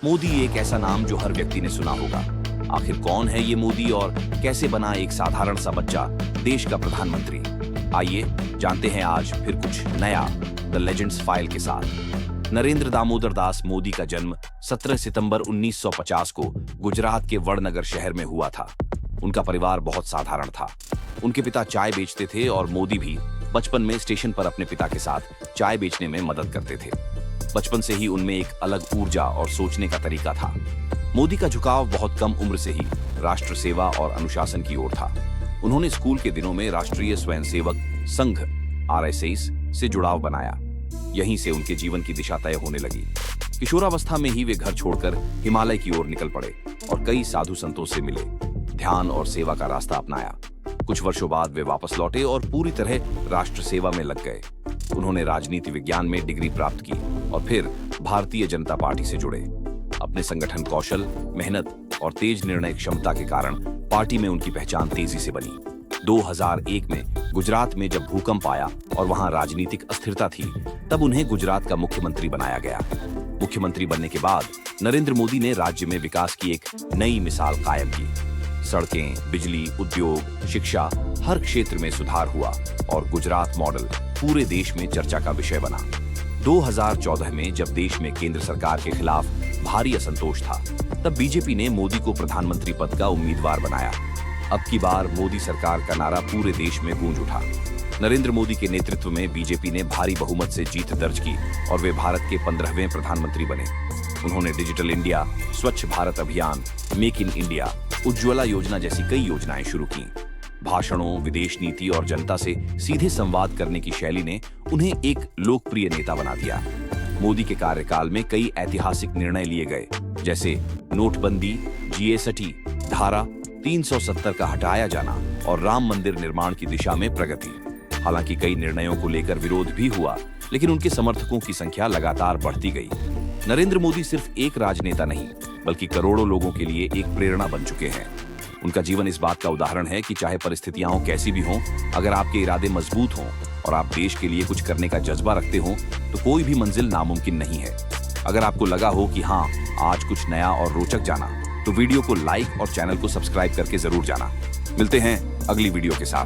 मोदी एक ऐसा नाम जो हर व्यक्ति ने सुना होगा। आखिर कौन है ये मोदी और कैसे बना एक साधारण सा बच्चा देश का प्रधानमंत्री? आइए जानते हैं आज फिर कुछ नया द लेजेंड्स फाइल के साथ। नरेंद्र दामोदर दास मोदी का जन्म 17 सितंबर 1950 को गुजरात के वडनगर शहर में हुआ था। उनका परिवार बहुत साधारण था। उनके पिता चाय बेचते थे और मोदी भी बचपन में स्टेशन पर अपने पिता के साथ चाय बेचने में मदद करते थे। बचपन से ही उनमें एक अलग ऊर्जा और सोचने का तरीका था। मोदी का झुकाव बहुत कम उम्र से ही राष्ट्र सेवा और अनुशासन की ओर था। उन्होंने स्कूल के दिनों में राष्ट्रीय स्वयंसेवक संघ RSS से जुड़ाव बनाया। यहीं से उनके जीवन की दिशा तय होने लगी। किशोरावस्था में ही वे घर छोड़कर हिमालय की ओर निकल पड़े और कई साधु संतों से मिले, ध्यान और सेवा का रास्ता अपनाया। कुछ वर्षों बाद वे वापस लौटे और पूरी तरह राष्ट्र सेवा में लग गए। उन्होंने राजनीति विज्ञान में डिग्री प्राप्त की और फिर भारतीय जनता पार्टी से जुड़े। अपने संगठन कौशल, मेहनत और तेज निर्णय क्षमता के कारण पार्टी में उनकी पहचान तेजी से बनी। 2001 में गुजरात में जब भूकंप आया और वहां राजनीतिक अस्थिरता थी, तब उन्हें गुजरात का मुख्यमंत्री बनाया गया। मुख्यमंत्री बनने के बाद नरेंद्र मोदी ने राज्य में विकास की एक नई मिसाल कायम की। सड़कें, बिजली, उद्योग, शिक्षा, हर क्षेत्र में सुधार हुआ और गुजरात मॉडल पूरे देश में चर्चा का विषय बना। 2014 में जब देश में केंद्र सरकार के खिलाफ भारी असंतोष था, तब बीजेपी ने मोदी को प्रधानमंत्री पद का उम्मीदवार बनाया। अब की बार मोदी सरकार का नारा पूरे देश में गूंज उठा। नरेंद्र मोदी के नेतृत्व में बीजेपी ने भारी बहुमत से जीत दर्ज की और वे भारत के 15वें प्रधानमंत्री बने। उन्होंने डिजिटल इंडिया, स्वच्छ भारत अभियान, मेक इन इंडिया, उज्ज्वला योजना जैसी कई योजनाएं शुरू की। भाषणों, विदेश नीति और जनता से सीधे संवाद करने की शैली ने उन्हें एक लोकप्रिय नेता बना दिया। मोदी के कार्यकाल में कई ऐतिहासिक निर्णय लिए गए, जैसे नोटबंदी, GST, धारा 370 का हटाया जाना और राम मंदिर निर्माण की दिशा में प्रगति। हालांकि कई निर्णयों को लेकर विरोध भी हुआ, लेकिन उनके समर्थकों की संख्या लगातार बढ़ती गई। नरेंद्र मोदी सिर्फ एक राजनेता नहीं, बल्कि करोड़ों लोगों के लिए एक प्रेरणा बन चुके हैं। उनका जीवन इस बात का उदाहरण है कि चाहे परिस्थितियां कैसी भी हों, अगर आपके इरादे मजबूत हों और आप देश के लिए कुछ करने का जज्बा रखते हो, तो कोई भी मंजिल नामुमकिन नहीं है। अगर आपको लगा हो कि हाँ, आज कुछ नया और रोचक जाना, तो वीडियो को लाइक और चैनल को सब्सक्राइब करके जरूर जाना। मिलते हैं अगली वीडियो के साथ।